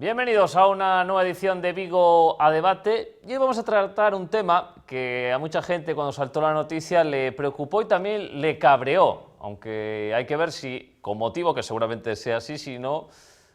Bienvenidos a una nueva edición de Vigo a Debate y hoy vamos a tratar un tema que a mucha gente cuando saltó la noticia le preocupó y también le cabreó, aunque hay que ver si con motivo, que seguramente sea así, si no,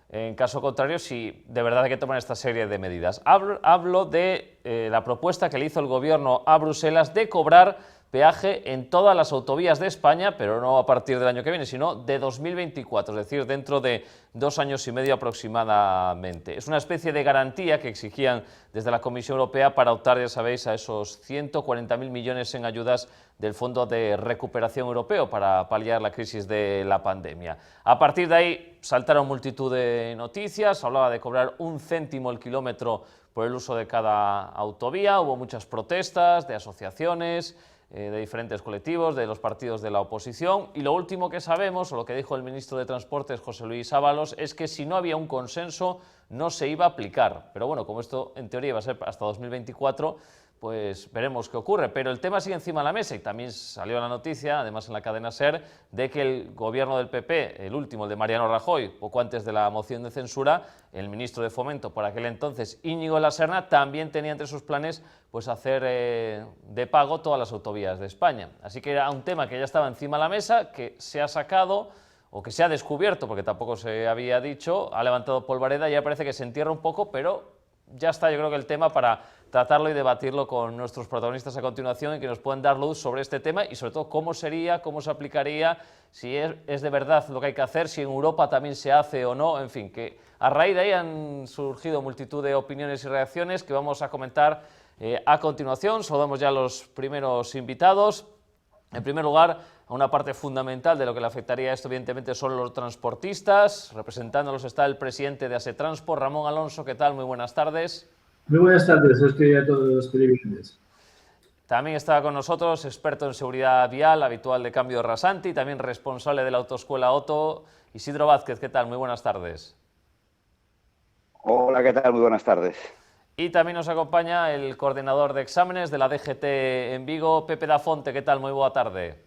en caso contrario, si de verdad hay que tomar esta serie de medidas. Hablo de la propuesta que le hizo el gobierno a Bruselas de cobrar peaje en todas las autovías de España, pero no a partir del año que viene, sino de 2024, es decir, dentro de 2 años y medio aproximadamente. Es una especie de garantía que exigían desde la Comisión Europea para optar, ya sabéis, a esos 140.000 millones en ayudas del Fondo de Recuperación Europeo para paliar la crisis de la pandemia. A partir de ahí saltaron multitud de noticias, hablaba de cobrar 1 céntimo el kilómetro por el uso de cada autovía, hubo muchas protestas de asociaciones, de diferentes colectivos, de los partidos de la oposición, y lo último que sabemos, o lo que dijo el ministro de Transportes, José Luis Ábalos, es que si no había un consenso no se iba a aplicar. Pero bueno, como esto en teoría iba a ser hasta 2024, pues veremos qué ocurre. Pero el tema sigue encima de la mesa y también salió la noticia, además en la cadena SER, de que el gobierno del PP, el último, el de Mariano Rajoy, poco antes de la moción de censura, el ministro de Fomento por aquel entonces, Íñigo Laserna, también tenía entre sus planes pues hacer de pago todas las autovías de España. Así que era un tema que ya estaba encima de la mesa, que se ha sacado o que se ha descubierto, porque tampoco se había dicho, ha levantado polvareda y ya parece que se entierra un poco, pero ya está, yo creo que el tema para tratarlo y debatirlo con nuestros protagonistas a continuación y que nos puedan dar luz sobre este tema y sobre todo cómo sería, cómo se aplicaría, si es de verdad lo que hay que hacer, si en Europa también se hace o no, en fin, que a raíz de ahí han surgido multitud de opiniones y reacciones que vamos a comentar a continuación. Saludamos ya a los primeros invitados. En primer lugar, a una parte fundamental de lo que le afectaría a esto, evidentemente, son los transportistas. Representándolos está el presidente de Asetransport, Ramón Alonso. ¿Qué tal? Muy buenas tardes. Muy buenas tardes a todos los televidentes. También está con nosotros, experto en seguridad vial, habitual de Cambio Rasante y también responsable de la autoescuela Otto, Isidro Vázquez. ¿Qué tal? Muy buenas tardes. Hola, ¿qué tal? Muy buenas tardes. Y también nos acompaña el coordinador de exámenes de la DGT en Vigo, Pepe da Fonte. ¿Qué tal? Muy boa tarde.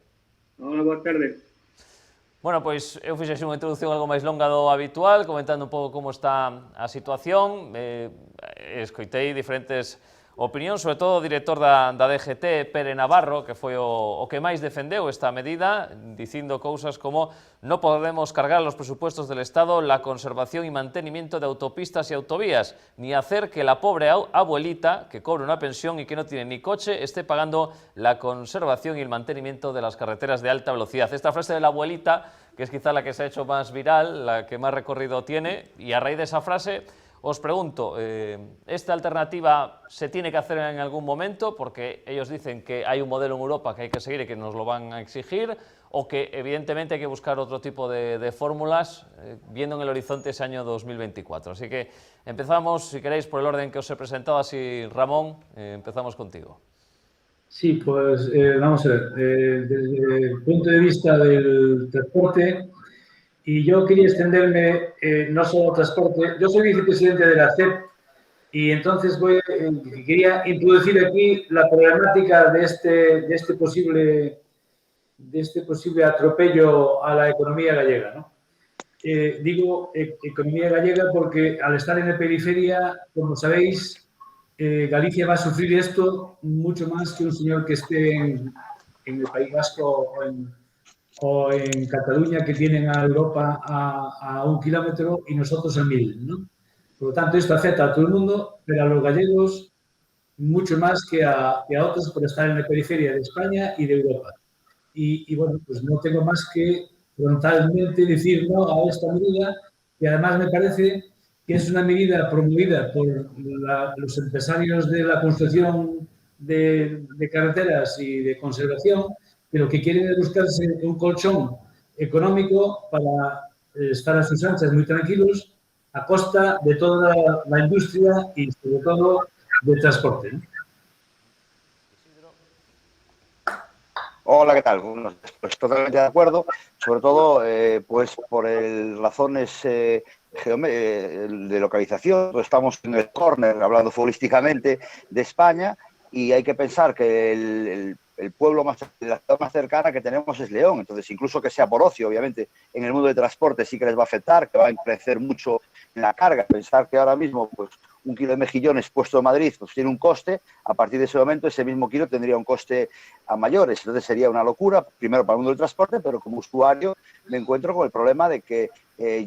Hola, boa tarde. Bueno, pois eu fixe unha introducción algo máis longa do habitual, comentando un pouco como está a situación. Escoitei diferentes opinións, sobre todo o director da DGT, Pere Navarro, que foi o que máis defendeu esta medida, dicindo cousas como no podemos cargar los presupuestos del Estado la conservación y mantenimiento de autopistas y autovías, ni hacer que la pobre abuelita, que cobra una pensión y que no tiene ni coche, esté pagando la conservación y el mantenimiento de las carreteras de alta velocidad. Esta frase de la abuelita, que es quizá la que se ha hecho más viral, la que más recorrido tiene, y a raíz de esa frase os pregunto, ¿esta alternativa se tiene que hacer en algún momento? Porque ellos dicen que hay un modelo en Europa que hay que seguir y que nos lo van a exigir, o que evidentemente hay que buscar otro tipo de fórmulas, viendo en el horizonte ese año 2024. Así que empezamos, si queréis, por el orden que os he presentado, así Ramón, empezamos contigo. Sí, pues vamos a ver, desde el punto de vista del transporte, y yo quería extenderme no solo al transporte, yo soy vicepresidente de la CEP y entonces quería introducir aquí la problemática de este posible atropello a la economía gallega, ¿no? Digo economía gallega porque al estar en la periferia, como sabéis, Galicia va a sufrir esto mucho más que un señor que esté en el País Vasco o en Cataluña, que tienen a Europa a 1 kilómetro y nosotros a 1000, ¿no? Por lo tanto, esto afecta a todo el mundo, pero a los gallegos mucho más que a otros por estar en la periferia de España y de Europa. Y bueno, pues no tengo más que frontalmente decir no a esta medida, que además me parece que es una medida promovida por los empresarios de la construcción de carreteras y de conservación, pero que quieren buscarse un colchón económico para estar a sus anchas muy tranquilos a costa de toda la industria y sobre todo del transporte, ¿no? Hola, ¿qué tal? Bueno, pues totalmente de acuerdo, sobre todo pues por razones de localización. Pues estamos en el córner, hablando futbolísticamente, de España, y hay que pensar que el pueblo la ciudad más cercana que tenemos es León. Entonces, incluso que sea por ocio, obviamente, en el mundo de transporte sí que les va a afectar, que va a crecer mucho la carga. Pensar que ahora mismo pues, un kilo de mejillones puesto en Madrid pues, tiene un coste, a partir de ese momento ese mismo kilo tendría un coste a mayores. Entonces sería una locura, primero para el mundo del transporte, pero como usuario me encuentro con el problema de que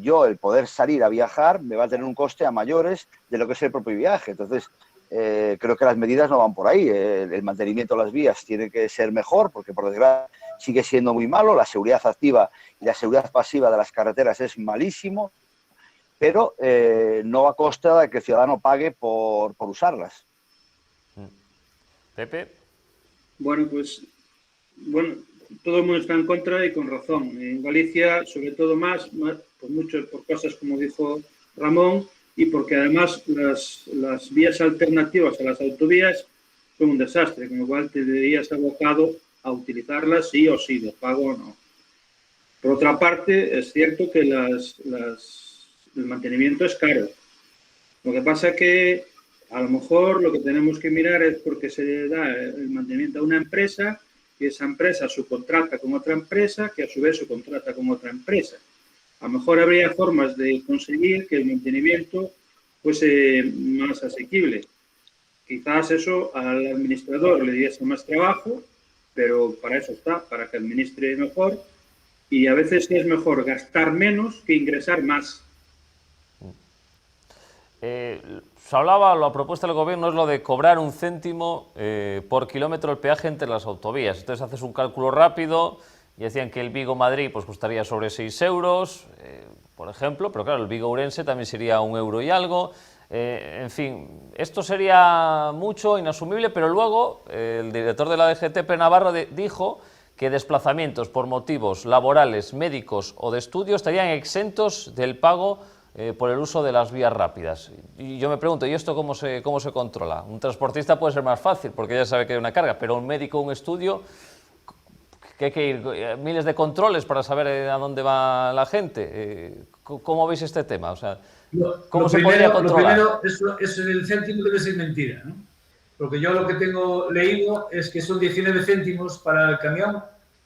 yo, el poder salir a viajar, me va a tener un coste a mayores de lo que es el propio viaje. Entonces, creo que las medidas no van por ahí. El mantenimiento de las vías tiene que ser mejor, porque por desgracia sigue siendo muy malo. La seguridad activa y la seguridad pasiva de las carreteras es malísimo, pero no a costa de que el ciudadano pague por usarlas. Pepe. Bueno, pues todo el mundo está en contra y con razón. En Galicia, sobre todo más por cosas como dijo Ramón, y porque además las vías alternativas a las autovías son un desastre, con lo cual te verías abocado a utilizarlas sí o sí, de pago o no. Por otra parte, es cierto que el mantenimiento es caro. Lo que pasa es que a lo mejor lo que tenemos que mirar es porque se da el mantenimiento a una empresa y esa empresa subcontrata con otra empresa que a su vez subcontrata con otra empresa. A lo mejor habría formas de conseguir que el mantenimiento fuese más asequible. Quizás eso al administrador le diese más trabajo, pero para eso está, para que administre mejor, y a veces es mejor gastar menos que ingresar más. Se hablaba, la propuesta del gobierno es lo de cobrar 1 céntimo por kilómetro el peaje entre las autovías. Entonces haces un cálculo rápido y decían que el Vigo-Madrid pues, costaría sobre 6 euros, por ejemplo, pero claro, el Vigo-Ourense también sería 1 euro y algo. En fin, esto sería mucho, inasumible, pero luego el director de la DGT, Pere Navarro, dijo que desplazamientos por motivos laborales, médicos o de estudio estarían exentos del pago por el uso de las vías rápidas. Y yo me pregunto, ¿y esto cómo se controla? Un transportista puede ser más fácil porque ya sabe que hay una carga, pero un médico, un estudio, que hay que ir miles de controles para saber a dónde va la gente. ¿Cómo veis este tema? O sea, ¿cómo se podría controlar? Lo primero, eso del céntimo debe ser mentira, ¿no? Porque yo lo que tengo leído es que son 19 céntimos para el camión,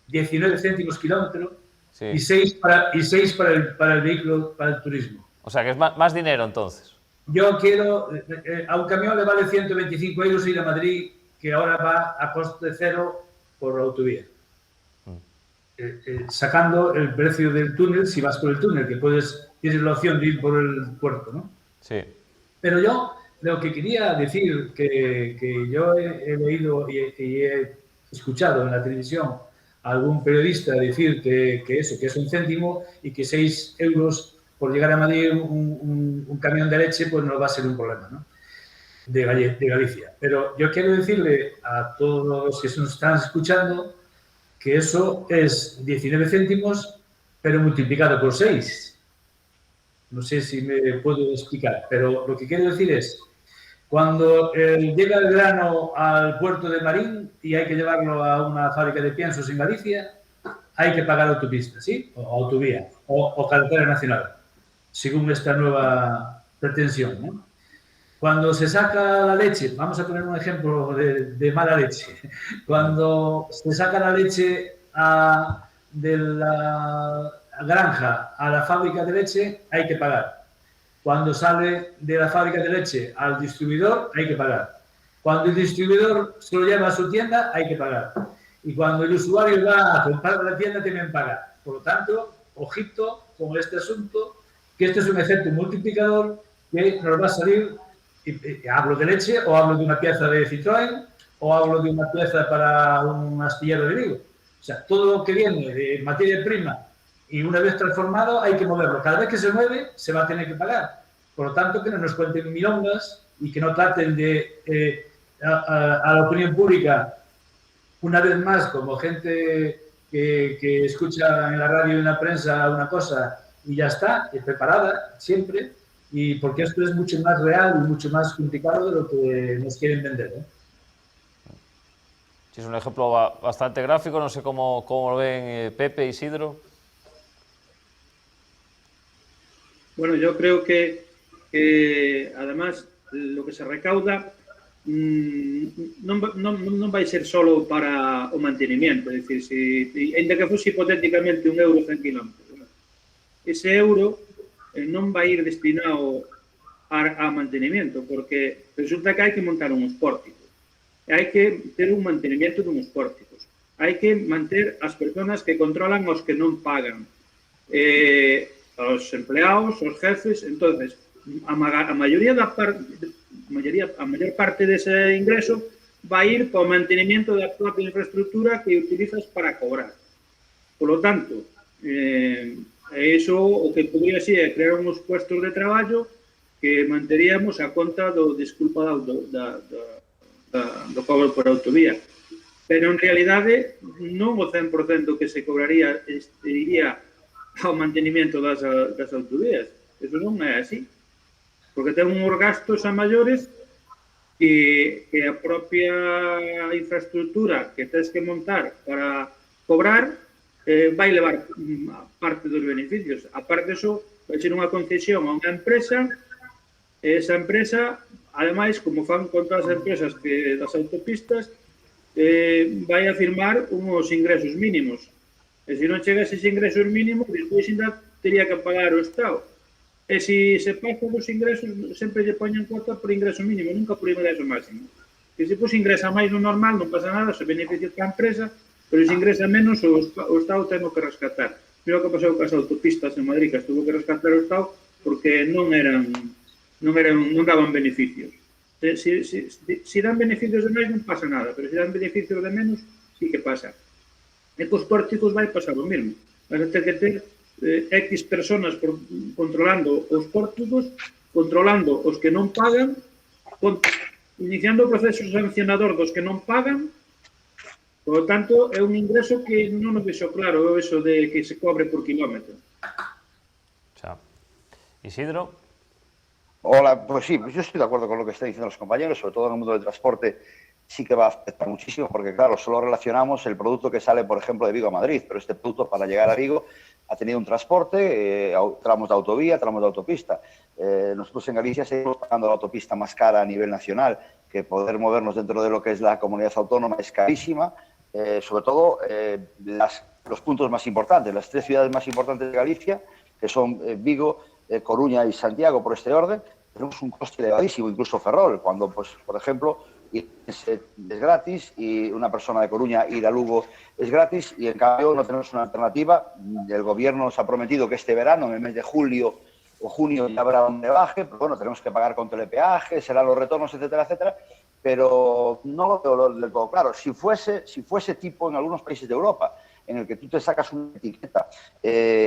19 céntimos kilómetro, sí, y 6 para el vehículo, para el turismo. O sea, que es más dinero, entonces. Yo quiero... a un camión le vale 125 euros ir a Madrid, que ahora va a coste cero por autovía. Sacando el precio del túnel, si vas por el túnel, que tienes la opción de ir por el puerto, ¿no? Sí. Pero yo lo que quería decir, que yo he leído y he escuchado en la televisión a algún periodista decir que es 1 céntimo y que 6 euros por llegar a Madrid un camión de leche, pues no va a ser un problema, ¿no? De Galicia. Pero yo quiero decirle a todos los que nos están escuchando que eso es 19 céntimos, pero multiplicado por 6. No sé si me puedo explicar, pero lo que quiero decir es, cuando llega el grano al puerto de Marín y hay que llevarlo a una fábrica de piensos en Galicia, hay que pagar autopista, ¿sí? O autovía, o carretera nacional, según esta nueva pretensión, ¿no? Cuando se saca la leche, vamos a poner un ejemplo de mala leche, cuando se saca la leche de la granja a la fábrica de leche, hay que pagar. Cuando sale de la fábrica de leche al distribuidor, hay que pagar. Cuando el distribuidor se lo lleva a su tienda, hay que pagar. Y cuando el usuario va a comprar a la tienda, también paga. Por lo tanto, ojito con este asunto, que esto es un efecto multiplicador que nos va a salir. Hablo de leche, o hablo de una pieza de Citroën, o hablo de una pieza para un astillero de Vigo. O sea, todo lo que viene de materia prima y una vez transformado hay que moverlo. Cada vez que se mueve se va a tener que pagar. Por lo tanto, que no nos cuenten milongas y que no traten de a la opinión pública, una vez más, como gente que escucha en la radio y en la prensa una cosa y ya está, preparada siempre. Y porque esto es mucho más real y mucho más complicado de lo que nos quieren vender, ¿eh? Sí, es un ejemplo bastante gráfico, no sé cómo lo ven Pepe, Isidro. Bueno, yo creo que además lo que se recauda non vai ser solo para o mantenimiento, é dicir, ainda que fose hipotéticamente €1 100 km, ese euro non vai ir destinado a mantenimiento, porque resulta que hai que montar uns pórticos, hai que ter un mantenimiento duns pórticos, hai que manter as persoas que controlan os que non pagan, os empleados, os jefes. Entonces, a maior parte dese ingreso vai ir para o mantenimiento da propia infraestructura que utilizas para cobrar. Por lo tanto, iso o que podría ser é crear uns puestos de traballo que manteríamos a conta do desculpa do cobro por autovía. Pero, en realidade, non o 100% que se cobraría iría ao mantenimiento das autovías. Eso non é así. Porque ten uns gastos a maiores que a propia infraestructura que tens que montar para cobrar vai levar parte dos beneficios. Aparte disso, vai ser unha concesión a unha empresa, e esa empresa, ademais, como fan con todas as empresas das autopistas, vai a firmar uns ingresos mínimos. E se non chega a esos ingresos mínimos, despois ainda teria que pagar o Estado. E se se pasa dos ingresos, sempre lle poñen cuota por ingreso mínimo, nunca por ingreso máximo. Que se pos ingresa máis no normal, non pasa nada, se beneficia para a empresa, pero se ingresa menos, o Estado ten que rescatar. Mira o que pasou con as autopistas en Madrid, que estuvo que rescatar o Estado porque non daban beneficios. Se dan beneficios de máis non pasa nada, pero se dan beneficios de menos, sí que pasa. E cos pórticos vai pasar o mesmo. Vai ter que ter X personas controlando os pórticos, controlando os que non pagan, iniciando o proceso sancionador dos que non pagan. Por lo tanto, é un ingreso que non nos vexo claro, eso de que se cobre por kilómetro. Isidro. Hola, pues sí, yo estoy de acuerdo con lo que están diciendo los compañeros, sobre todo en el mundo del transporte sí que va a afectar muchísimo, porque claro, solo relacionamos el producto que sale, por ejemplo, de Vigo a Madrid, pero este producto para llegar a Vigo ha tenido un transporte, tramos de autovía, tramos de autopista. Nosotros en Galicia seguimos pagando la autopista más cara a nivel nacional, que poder movernos dentro de lo que es la comunidad autónoma es carísima, sobre todo los puntos más importantes, las 3 ciudades más importantes de Galicia, que son Vigo, Coruña y Santiago, por este orden, tenemos un coste elevadísimo, incluso Ferrol, cuando, pues, por ejemplo, es gratis y una persona de Coruña ir a Lugo es gratis, y en cambio no tenemos una alternativa. El gobierno nos ha prometido que este verano, en el mes de julio o junio, ya habrá un rebaje, pero bueno, tenemos que pagar con telepeaje, serán los retornos, etcétera, etcétera, pero no lo veo del todo claro. Si fuese tipo en algunos países de Europa, en el que tú te sacas una etiqueta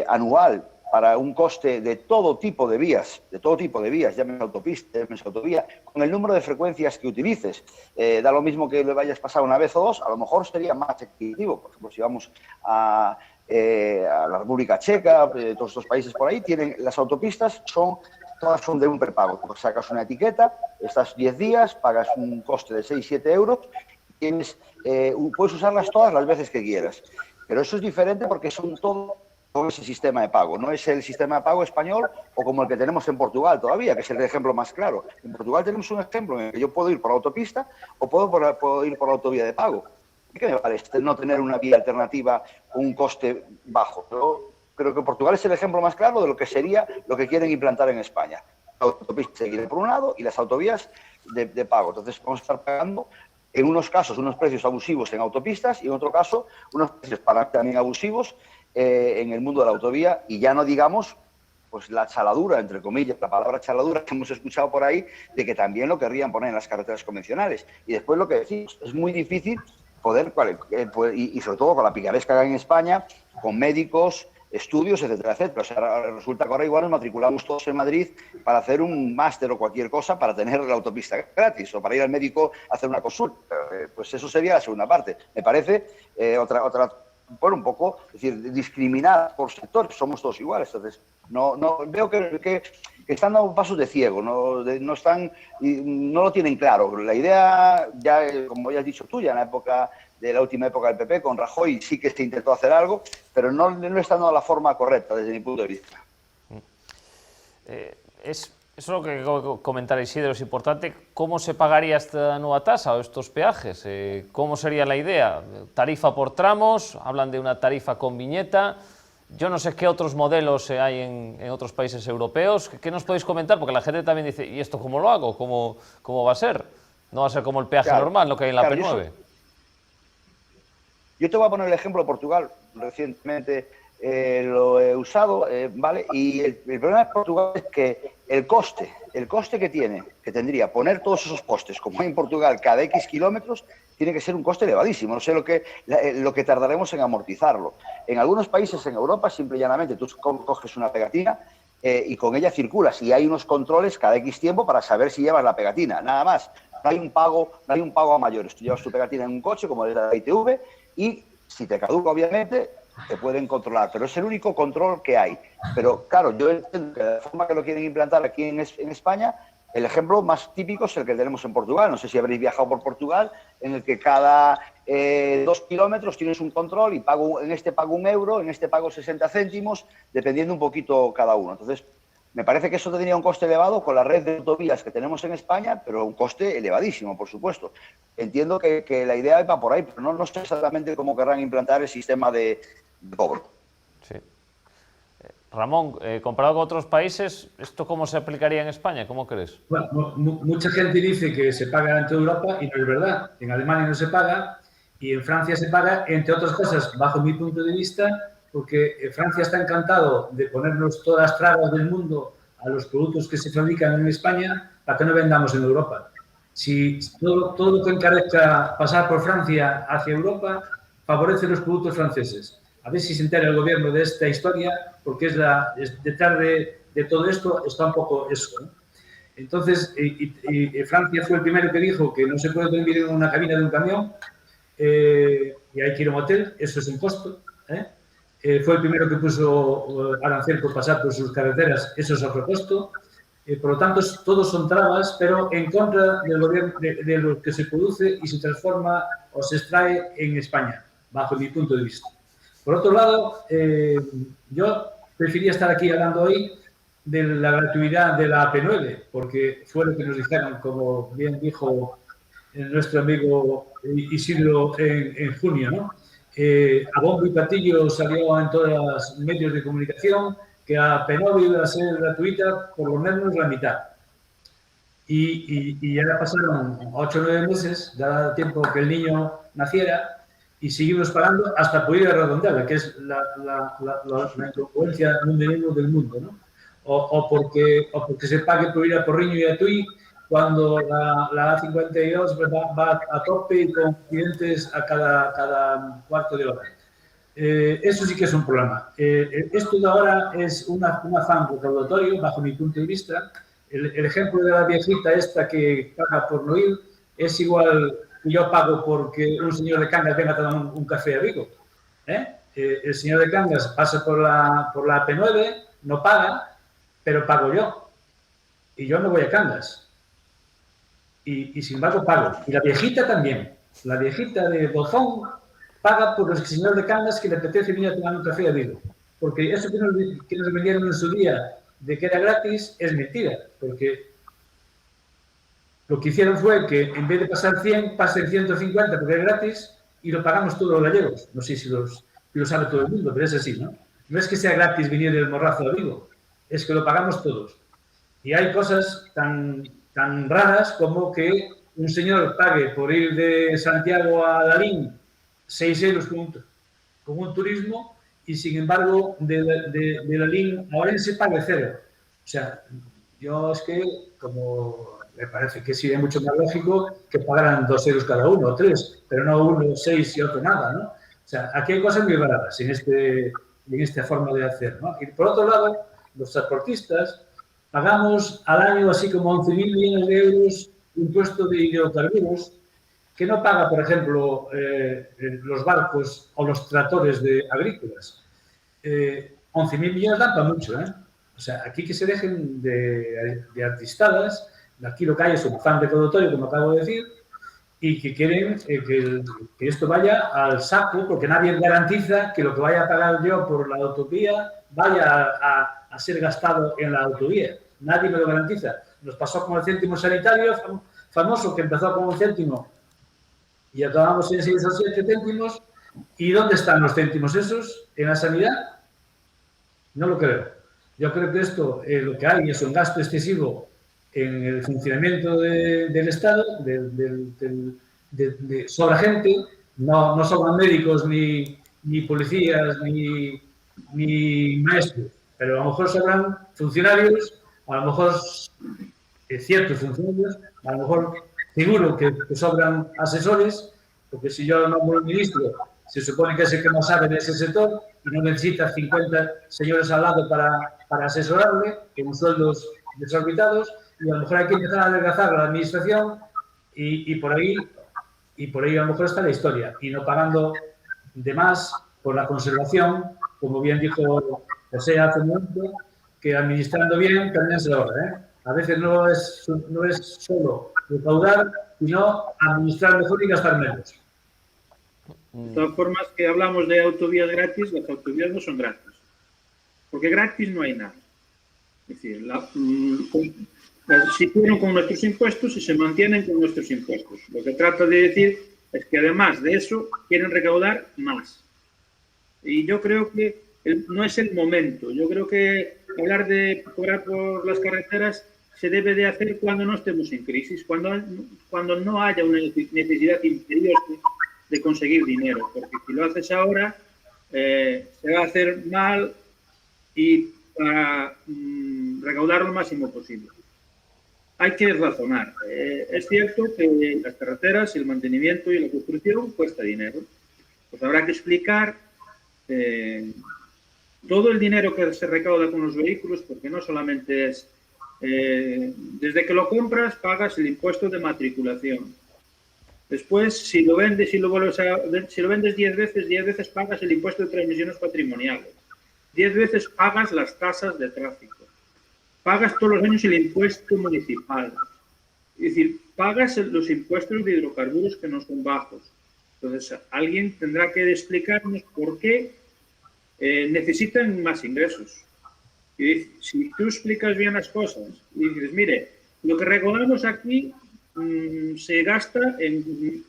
anual para un coste de todo tipo de vías, llámese autopista, llámese autovía, con el número de frecuencias que utilices, da lo mismo que le vayas a pasar una vez o dos, a lo mejor sería más equitativo. Por ejemplo, si vamos a la República Checa, todos estos países por ahí, las autopistas todas son de un prepago. Tú sacas una etiqueta, estás 10 días, pagas un coste de 6-7 euros, puedes usarlas todas las veces que quieras. Pero eso es diferente porque son todo ese sistema de pago. No es el sistema de pago español o como el que tenemos en Portugal todavía, que es el ejemplo más claro. En Portugal tenemos un ejemplo en el que yo puedo ir por autopista o puedo ir por autovía de pago. ¿Qué me parece no tener una vía alternativa con un coste bajo? Yo creo que Portugal es el ejemplo más claro de lo que sería lo que quieren implantar en España. La autopista seguir por un lado y las autovías de pago. Entonces vamos a estar pagando en unos casos unos precios abusivos en autopistas y en otro caso unos precios también abusivos en el mundo de la autovía, y ya no digamos pues la chaladura, entre comillas, la palabra chaladura que hemos escuchado por ahí, de que también lo querrían poner en las carreteras convencionales. Y después lo que decimos, es muy difícil poder, y sobre todo con la picaresca que hay en España, con médicos, estudios, etcétera, etcétera. O sea, resulta que ahora igual nos matriculamos todos en Madrid para hacer un máster o cualquier cosa para tener la autopista gratis o para ir al médico a hacer una consulta. Pues eso sería la segunda parte. Me parece un poco, es decir, discriminar por sectores, somos todos iguales. Entonces, no veo que están dando pasos de ciego, no lo tienen claro. La idea, ya como ya has dicho tú, ya en la última época del PP, con Rajoy sí que se intentó hacer algo, pero no están dando la forma correcta desde mi punto de vista. Eso es lo que comentar Isidro, es importante. ¿Cómo se pagaría esta nueva tasa o estos peajes? ¿Cómo sería la idea? ¿Tarifa por tramos? ¿Hablan de una tarifa con viñeta? Yo no sé qué otros modelos hay en otros países europeos. ¿Qué nos podéis comentar? Porque la gente también dice, ¿y esto cómo lo hago? ¿Cómo va a ser? No va a ser como el peaje normal, lo que hay en la P9. Yo te voy a poner el ejemplo de Portugal. Recientemente lo he usado, ¿vale? Y el problema de Portugal es que el coste que tendría poner todos esos postes, como hay en Portugal, cada X kilómetros, tiene que ser un coste elevadísimo. No sé lo que tardaremos en amortizarlo. En algunos países en Europa, simple y llanamente, tú coges una pegatina y con ella circulas. Y hay unos controles cada X tiempo para saber si llevas la pegatina. Nada más. No hay un pago a mayores. Tú llevas tu pegatina en un coche, como es la ITV, y si te caduca, obviamente, te pueden controlar, pero es el único control que hay. Pero claro, yo entiendo que de la forma que lo quieren implantar aquí en España, el ejemplo más típico es el que tenemos en Portugal. No sé si habréis viajado por Portugal, en el que cada 2 kilómetros tienes un control y en este pago 1 euro, en este pago 60 céntimos, dependiendo un poquito cada uno. Entonces, me parece que eso tendría un coste elevado con la red de autovías que tenemos en España, pero un coste elevadísimo, por supuesto. Entiendo que la idea va por ahí, pero no sé exactamente cómo querrán implantar el sistema de cobro. Sí. Ramón, comparado con otros países, ¿esto cómo se aplicaría en España? ¿Cómo crees? Bueno, mucha gente dice que se paga en toda Europa y no es verdad. En Alemania no se paga y en Francia se paga, entre otras cosas, bajo mi punto de vista, porque Francia está encantado de ponernos todas las trabas del mundo a los productos que se fabrican en España para que no vendamos en Europa. Si todo lo que encarezca pasar por Francia hacia Europa favorece los productos franceses. A ver si se entera el gobierno de esta historia, porque detrás de todo esto está un poco eso, ¿no? Entonces, Francia fue el primero que dijo que no se puede dormir en una cabina de un camión y hay que ir a un hotel, eso es un costo, ¿eh? Fue el primero que puso arancel por pasar por sus carreteras, eso es otro costo. Por lo tanto, todos son trabas, pero en contra del gobierno, de lo que se produce y se transforma o se extrae en España, bajo mi punto de vista. Por otro lado, yo prefería estar aquí hablando hoy de la gratuidad de la AP9, porque fue lo que nos dijeron, como bien dijo nuestro amigo Isidro en junio, ¿no? A bombo y platillo salió en todos los medios de comunicación que la AP9 iba a ser gratuita por lo menos la mitad. Y ya pasaron 8 o 9 meses, dado tiempo que el niño naciera, y seguimos pagando hasta poder redondear, que es la incongruencia número 1 del mundo, ¿no? O porque se pague por ir a Porriño y a Tui cuando la A52 va a tope y con clientes a cada cuarto de hora. Eso sí que es un problema. Esto de ahora es un afán recaudatorio, bajo mi punto de vista. El ejemplo de la viejita esta que paga por no ir es igual que yo pago porque un señor de Cangas venga a tomar un café a Vigo. El señor de Cangas pasa por la P9, no paga, pero pago yo. Y yo no voy a Cangas. Y sin embargo pago. Y la viejita también. La viejita de Bozón paga por los señores de Cangas que le apetece venir a tomar un café a Vigo. Porque eso que nos vendieron en su día de que era gratis es mentira. Porque lo que hicieron fue que en vez de pasar 100, pasen 150 porque es gratis y lo pagamos todos los gallegos. No sé si lo sabe todo el mundo, pero es así, ¿no? No es que sea gratis venir del Morrazo a Vigo, es que lo pagamos todos. Y hay cosas tan raras como que un señor pague por ir de Santiago a Lalín 6 euros con un turismo y, sin embargo, de Lalín a Orense pague 0. O sea, yo es que, como me parece que sería mucho más lógico que pagaran 2 euros cada uno, o 3, pero no 1, 6 y otro nada, ¿no? O sea, aquí hay cosas muy raras en esta forma de hacer, ¿no? Y por otro lado, los transportistas pagamos al año así como 11.000 millones de euros impuesto de hidrocarburos que no paga, por ejemplo, los barcos o los tractores agrícolas. 11.000 millones dan para mucho, ¿eh? O sea, aquí que se dejen de artistadas, de aquí lo que hay es un afán recaudatorio, como acabo de decir, y que quieren que esto vaya al saco, porque nadie garantiza que lo que vaya a pagar yo por la autovía vaya a ser gastado en la autovía. Nadie me lo garantiza. Nos pasó con el céntimo sanitario famoso, que empezó con un céntimo y acabamos en 6 o 7 céntimos. ¿Y dónde están los céntimos esos? ¿En la sanidad? No lo creo. Yo creo que esto, lo que hay es un gasto excesivo en el funcionamiento del Estado, sobra gente, no sobran médicos, ni policías, ni maestros, pero a lo mejor sobran funcionarios, a lo mejor ciertos funcionarios, a lo mejor seguro que sobran asesores, porque si yo nombro un ministro, se supone que es el que más sabe de ese sector y no necesita 50 señores al lado para asesorarle, con sueldos desorbitados, y a lo mejor hay que empezar a adelgazar la administración y por ahí a lo mejor está la historia, y no pagando de más por la conservación, como bien dijo José hace un momento, que administrando bien también se logra, ¿eh? A veces no es solo recaudar, sino administrar mejor y gastar menos. De todas formas, que hablamos de autovías gratis, las autovías no son gratis. Porque gratis no hay nada. Es decir, se hicieron con nuestros impuestos y se mantienen con nuestros impuestos. Lo que trato de decir es que además de eso quieren recaudar más. Y yo creo que no es el momento. Yo creo que hablar de cobrar por las carreteras se debe de hacer cuando no estemos en crisis, cuando no haya una necesidad imperiosa de conseguir dinero, porque si lo haces ahora se va a hacer mal y para recaudar lo máximo posible. Hay que razonar. Es cierto que las carreteras, el mantenimiento y la construcción cuesta dinero. Pues habrá que explicar todo el dinero que se recauda con los vehículos, porque no solamente es desde que lo compras pagas el impuesto de matriculación. Después, si lo vendes 10 veces pagas el impuesto de transmisiones patrimoniales. 10 veces pagas las tasas de tráfico. Pagas todos los años el impuesto municipal. Es decir, pagas los impuestos de hidrocarburos que no son bajos. Entonces, alguien tendrá que explicarnos por qué necesitan más ingresos. Y si tú explicas bien las cosas y dices, mire, lo que recaudamos aquí se gasta en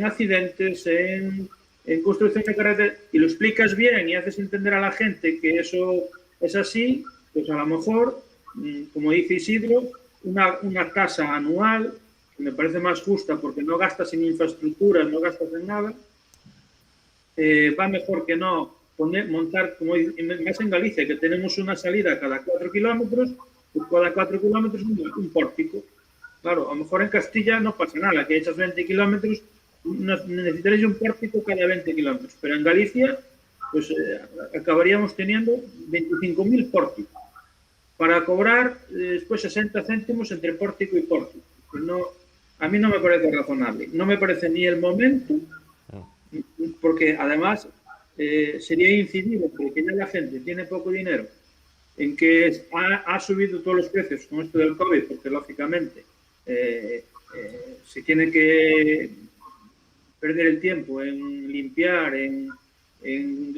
accidentes, en construcción de carreteras, y lo explicas bien y haces entender a la gente que eso es así, pues a lo mejor, como dice Isidro, una tasa anual, que me parece más justa porque no gastas en infraestructuras, no gastas en nada, va mejor que no montar, como más en Galicia, que tenemos una salida cada 4 kilómetros, pues cada 4 kilómetros un pórtico. Claro, a lo mejor en Castilla no pasa nada, que echas 20 kilómetros, necesitaréis un pórtico cada 20 kilómetros, pero en Galicia pues acabaríamos teniendo 25.000 pórticos para cobrar después 60 céntimos entre pórtico y pórtico. Pues no, a mí no me parece razonable, no me parece ni el momento, porque además sería incidible, porque ya la gente tiene poco dinero, en que ha subido todos los precios con esto del COVID, porque lógicamente se tiene que perder el tiempo en limpiar, en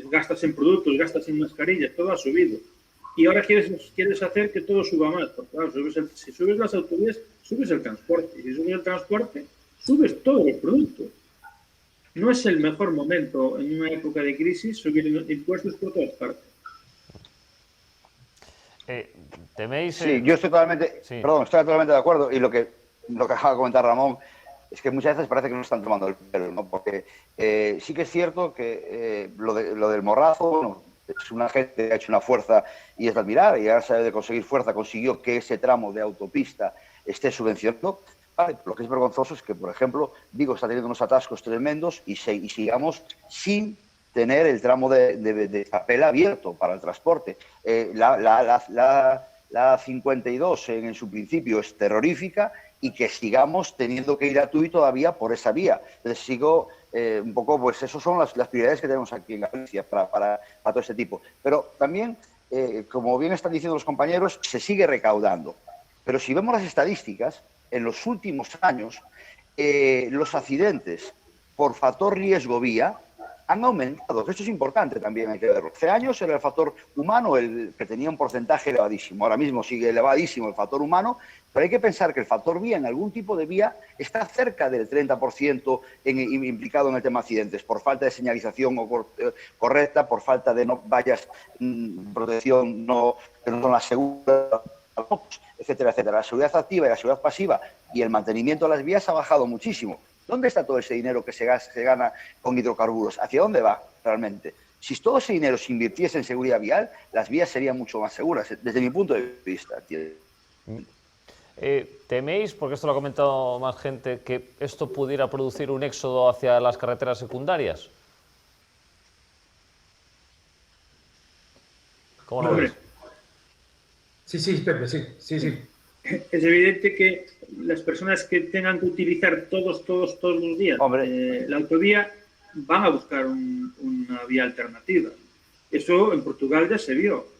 gastas en productos, gastas en mascarillas, todo ha subido. Y ahora quieres hacer que todo suba más. Porque, claro, si subes las autovías, subes el transporte. Y si subes el transporte, subes todos los productos. No es el mejor momento en una época de crisis subir impuestos por todas partes. ¿Teméis? Sí, yo estoy totalmente, sí. Perdón, estoy totalmente de acuerdo. Y lo que acaba de comentar Ramón es que muchas veces parece que no están tomando el pelo, ¿no? Porque sí que es cierto que lo del Morrazo, bueno, es una gente que ha hecho una fuerza y es de admirar, y ahora sabe de conseguir fuerza, consiguió que ese tramo de autopista esté subvencionado. Vale, lo que es vergonzoso es que, por ejemplo, Vigo está teniendo unos atascos tremendos y sigamos sin tener el tramo de Zapela abierto para el transporte. La 52 en su principio es terrorífica, y que sigamos teniendo que ir a Tui todavía por esa vía. Entonces sigo un poco, pues esas son las prioridades que tenemos aquí en Galicia para todo este tipo. Pero también, como bien están diciendo los compañeros, se sigue recaudando. Pero si vemos las estadísticas, en los últimos años, los accidentes por factor riesgo vía han aumentado. Esto es importante también, hay que verlo. Hace años era el factor humano el que tenía un porcentaje elevadísimo. Ahora mismo sigue elevadísimo el factor humano, Pero hay que pensar que el factor vía en algún tipo de vía está cerca del 30% implicado en el tema de accidentes, por falta de señalización correcta, por falta de vallas de protección que no son las seguras, etcétera, etcétera. La seguridad activa y la seguridad pasiva y el mantenimiento de las vías ha bajado muchísimo. ¿Dónde está todo ese dinero que se gana con hidrocarburos? ¿Hacia dónde va realmente? Si todo ese dinero se invirtiese en seguridad vial, las vías serían mucho más seguras, desde mi punto de vista. ¿Teméis, porque esto lo ha comentado más gente, que esto pudiera producir un éxodo hacia las carreteras secundarias? ¿Cómo lo ves? Sí, Pepe, sí. Es evidente que las personas que tengan que utilizar todos los días la autovía van a buscar una vía alternativa. Eso en Portugal ya se vio.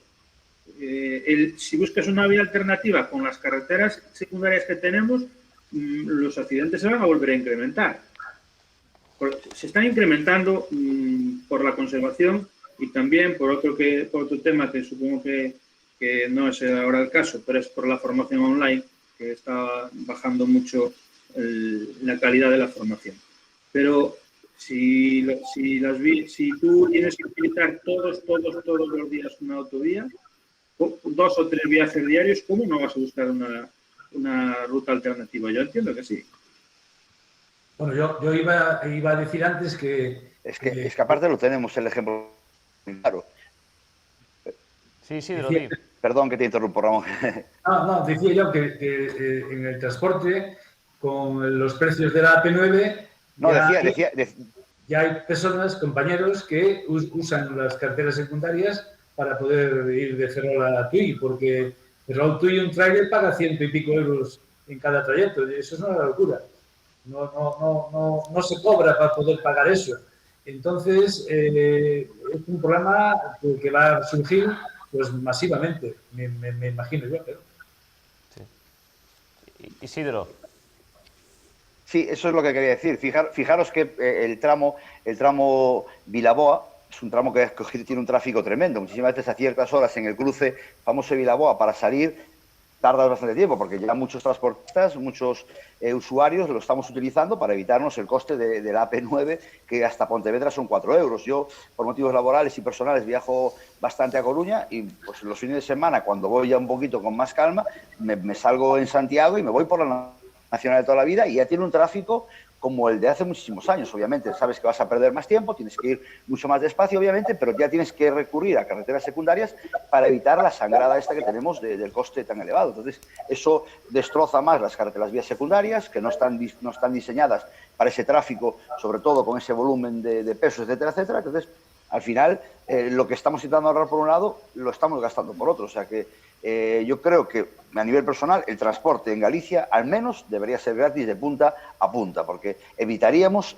Si buscas una vía alternativa con las carreteras secundarias que tenemos, los accidentes se van a volver a incrementar. Se están incrementando por la conservación y también por otro tema que supongo que no es ahora el caso, pero es por la formación online, que está bajando mucho la calidad de la formación. Pero si tú tienes que utilizar todos los días una autovía, 2 o 3 viajes diarios, ¿cómo no vas a buscar una ruta alternativa? Yo entiendo que sí. Bueno, yo iba a decir antes que... Es que aparte lo tenemos el ejemplo claro. Sí, lo di. Perdón que te interrumpo, Ramón. No, decía yo que en el transporte, con los precios de la AP9, ya hay personas, compañeros, que usan las carreteras secundarias para poder ir de Ferrol a Tui, porque Ferrol Tui un tráiler paga 100 y pico euros en cada trayecto. Eso es una locura. No se cobra para poder pagar eso. Entonces, es un problema que va a surgir pues masivamente, me imagino yo. Pero... Sí. Isidro. Sí, eso es lo que quería decir. Fijaros que el tramo Vilaboa es un tramo que tiene un tráfico tremendo. Muchísimas veces a ciertas horas en el cruce famoso Vilaboa para salir tarda bastante tiempo, porque ya muchos transportistas, muchos usuarios lo estamos utilizando para evitarnos el coste de la AP9, que hasta Pontevedra son 4 euros. Yo, por motivos laborales y personales, viajo bastante a Coruña y pues los fines de semana, cuando voy ya un poquito con más calma, me salgo en Santiago y me voy por la nacional de toda la vida y ya tiene un tráfico como el de hace muchísimos años. Obviamente sabes que vas a perder más tiempo, tienes que ir mucho más despacio, obviamente, pero ya tienes que recurrir a carreteras secundarias para evitar la sangrada esta que tenemos del coste tan elevado. Entonces, eso destroza más las vías secundarias, que no están diseñadas para ese tráfico, sobre todo con ese volumen de pesos, etcétera, etcétera. Entonces, al final, lo que estamos intentando ahorrar por un lado, lo estamos gastando por otro. O sea que yo creo que, a nivel personal, el transporte en Galicia, al menos, debería ser gratis de punta a punta, porque evitaríamos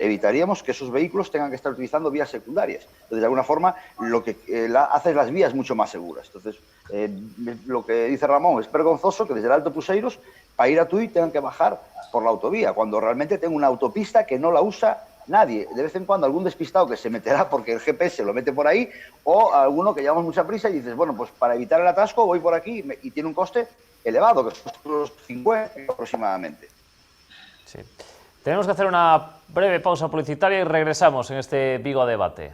que esos vehículos tengan que estar utilizando vías secundarias. Entonces, de alguna forma, lo que hace las vías mucho más seguras. Entonces, lo que dice Ramón, es vergonzoso que desde el Alto Puseiros, para ir a Tui, tengan que bajar por la autovía, cuando realmente tengo una autopista que no la usa nadie. De vez en cuando algún despistado que se meterá porque el GPS lo mete por ahí, o alguno que llevamos mucha prisa y dices, bueno, pues para evitar el atasco voy por aquí y tiene un coste elevado, que es los 50 aproximadamente. Sí. Tenemos que hacer una breve pausa publicitaria y regresamos en este Vigo a Debate.